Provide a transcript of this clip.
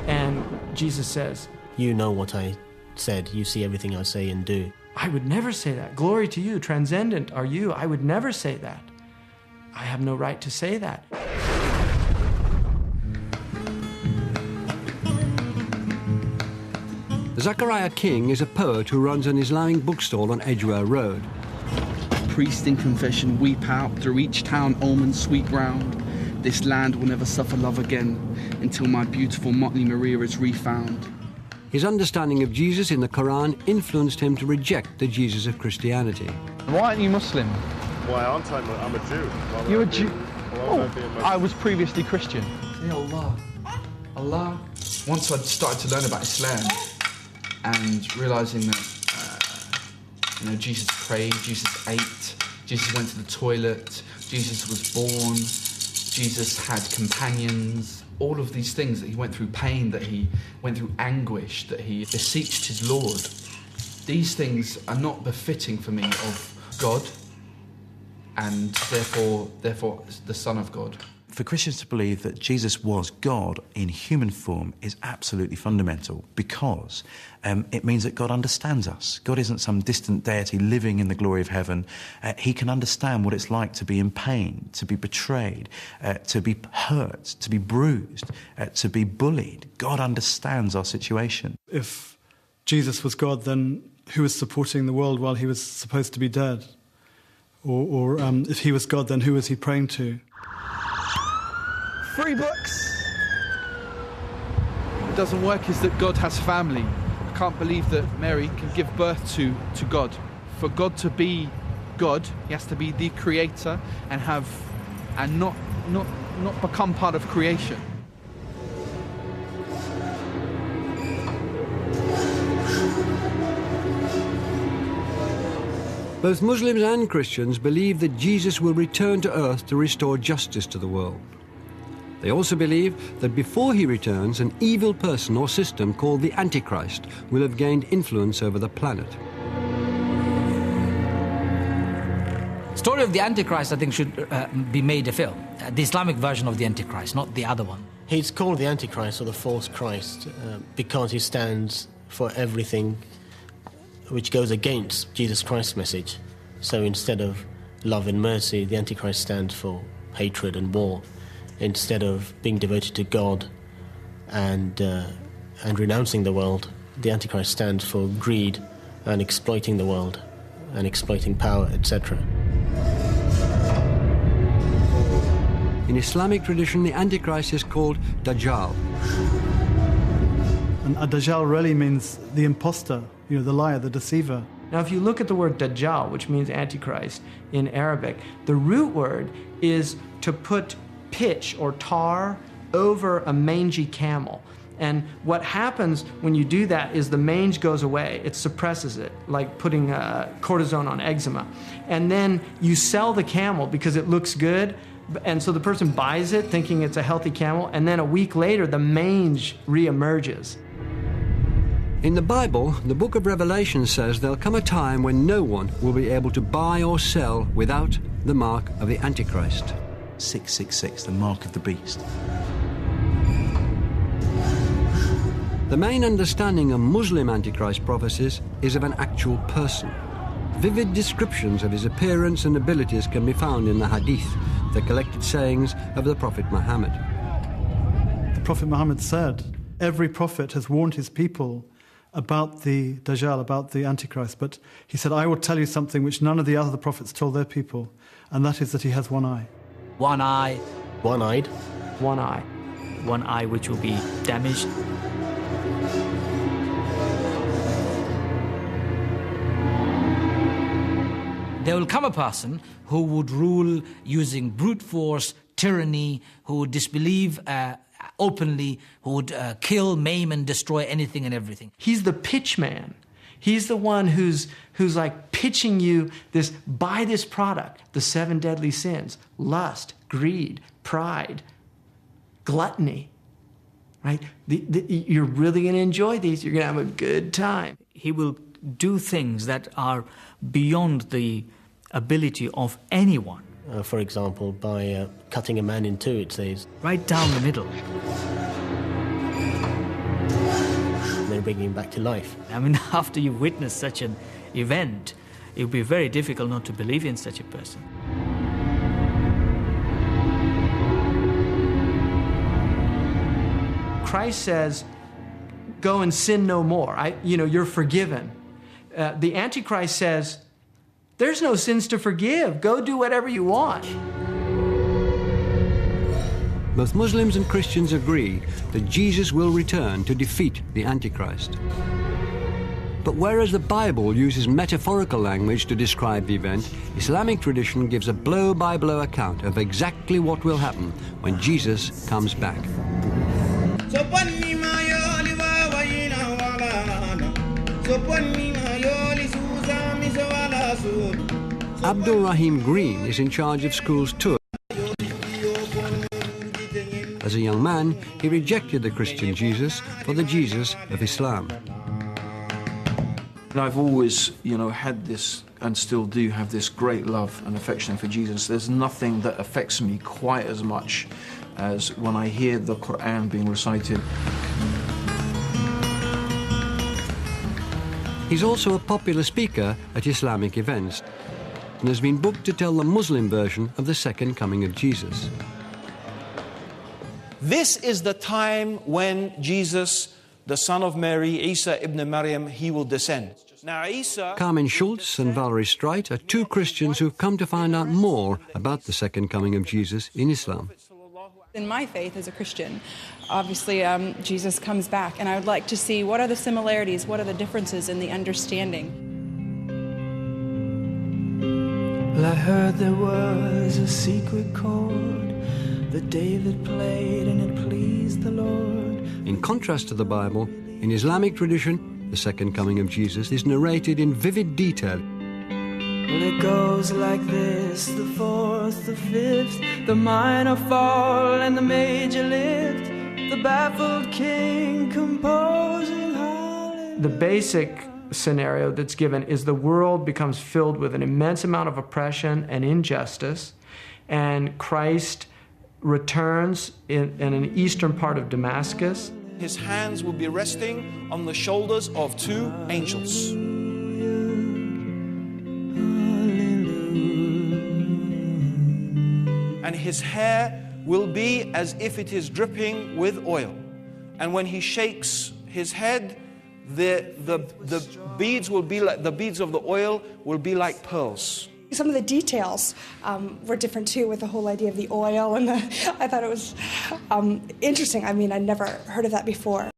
And Jesus says, "You know what I said. You see everything I say and do." I would never say that. Glory to you, transcendent are you. I would never say that. I have no right to say that. Zachariah King is a poet who runs an Islamic bookstall on Edgware Road. Priest in confession weep out through each town, almond sweet ground. This land will never suffer love again until my beautiful motley Maria is refound. His understanding of Jesus in the Quran influenced him to reject the Jesus of Christianity. Why aren't you Muslim? Why aren't I? I'm a Jew. You're a Jew? Oh, I was previously Christian. Ya Allah. Allah. Once I'd started to learn about Islam and realising that Jesus prayed, Jesus ate, Jesus went to the toilet, Jesus was born, Jesus had companions, all of these things, that he went through pain, that he went through anguish, that he beseeched his Lord. These things are not befitting for me of God and therefore the Son of God. For Christians to believe that Jesus was God in human form is absolutely fundamental, because it means that God understands us. God isn't some distant deity living in the glory of heaven. He can understand what it's like to be in pain, to be betrayed, to be hurt, to be bruised, to be bullied. God understands our situation. If Jesus was God, then who was supporting the world while he was supposed to be dead? Or if he was God, then who was he praying to? 3 books. What doesn't work is that God has family. I can't believe that Mary can give birth to God. For God to be God, he has to be the creator and not become part of creation. Both Muslims and Christians believe that Jesus will return to earth to restore justice to the world. They also believe that before he returns, an evil person or system called the Antichrist will have gained influence over the planet. The story of the Antichrist, I think, should be made a film. The Islamic version of the Antichrist, not the other one. He's called the Antichrist, or the false Christ, because he stands for everything which goes against Jesus Christ's message. So instead of love and mercy, the Antichrist stands for hatred and war. Instead of being devoted to God and renouncing the world, the Antichrist stands for greed and exploiting the world and exploiting power, etc. In Islamic tradition, the Antichrist is called Dajjal. And Dajjal really means the imposter, the liar, the deceiver. Now, if you look at the word Dajjal, which means Antichrist in Arabic, the root word is to put pitch or tar over a mangy camel. And what happens when you do that is the mange goes away. It suppresses it, like putting cortisone on eczema. And then you sell the camel because it looks good, and so the person buys it thinking it's a healthy camel, and then a week later the mange reemerges. In the Bible, the book of Revelation says there'll come a time when no one will be able to buy or sell without the mark of the Antichrist. 666, the mark of the beast. The main understanding of Muslim Antichrist prophecies is of an actual person. Vivid descriptions of his appearance and abilities can be found in the Hadith, the collected sayings of the Prophet Muhammad. The Prophet Muhammad said, every prophet has warned his people about the Dajjal, about the Antichrist, but he said, I will tell you something which none of the other prophets told their people, and that is that he has one eye. One eye. One-eyed. One eye. One eye which will be damaged. There will come a person who would rule using brute force, tyranny, who would disbelieve openly, who would kill, maim, and destroy anything and everything. He's the pitch man. He's the one who's like pitching you this, buy this product, the 7 deadly sins: lust, greed, pride, gluttony, right? You're really going to enjoy these. You're going to have a good time. He will do things that are beyond the ability of anyone. For example, by cutting a man in two, it says. Right down the middle. and bringing him back to life. I mean, after you witness such an event, it would be very difficult not to believe in such a person. Christ says, go and sin no more. You're forgiven. The Antichrist says, there's no sins to forgive. Go do whatever you want. Both Muslims and Christians agree that Jesus will return to defeat the Antichrist. But whereas the Bible uses metaphorical language to describe the event, Islamic tradition gives a blow-by-blow account of exactly what will happen when Jesus comes back. Abdul Rahim Green is in charge of schools tour. As a young man, he rejected the Christian Jesus for the Jesus of Islam. And I've always, had this, and still do have this great love and affection for Jesus. There's nothing that affects me quite as much as when I hear the Quran being recited. He's also a popular speaker at Islamic events and has been booked to tell the Muslim version of the second coming of Jesus. This is the time when Jesus, the son of Mary, Isa ibn Maryam, he will descend. Now, Isa... Carmen Schultz and Valerie Streit are two Christians who've come to find out more about the second coming of Jesus in Islam. In my faith as a Christian, obviously Jesus comes back, and I would like to see what are the similarities, what are the differences in the understanding. Well, I heard there was a secret chord that David played and it pleased the Lord. In contrast to the Bible, in Islamic tradition, the second coming of Jesus is narrated in vivid detail. Well, it goes like this: the fourth, the fifth, the minor fall and the major lift, the baffled king composing hallelujah. The basic scenario that's given is the world becomes filled with an immense amount of oppression and injustice, and Christ returns in an eastern part of Damascus. His hands will be resting on the shoulders of two angels. And his hair will be as if it is dripping with oil. And when he shakes his head, the beads will be like, the beads of the oil will be like pearls. Some of the details were different too, with the whole idea of the oil, and I thought it was interesting. I mean, I'd never heard of that before.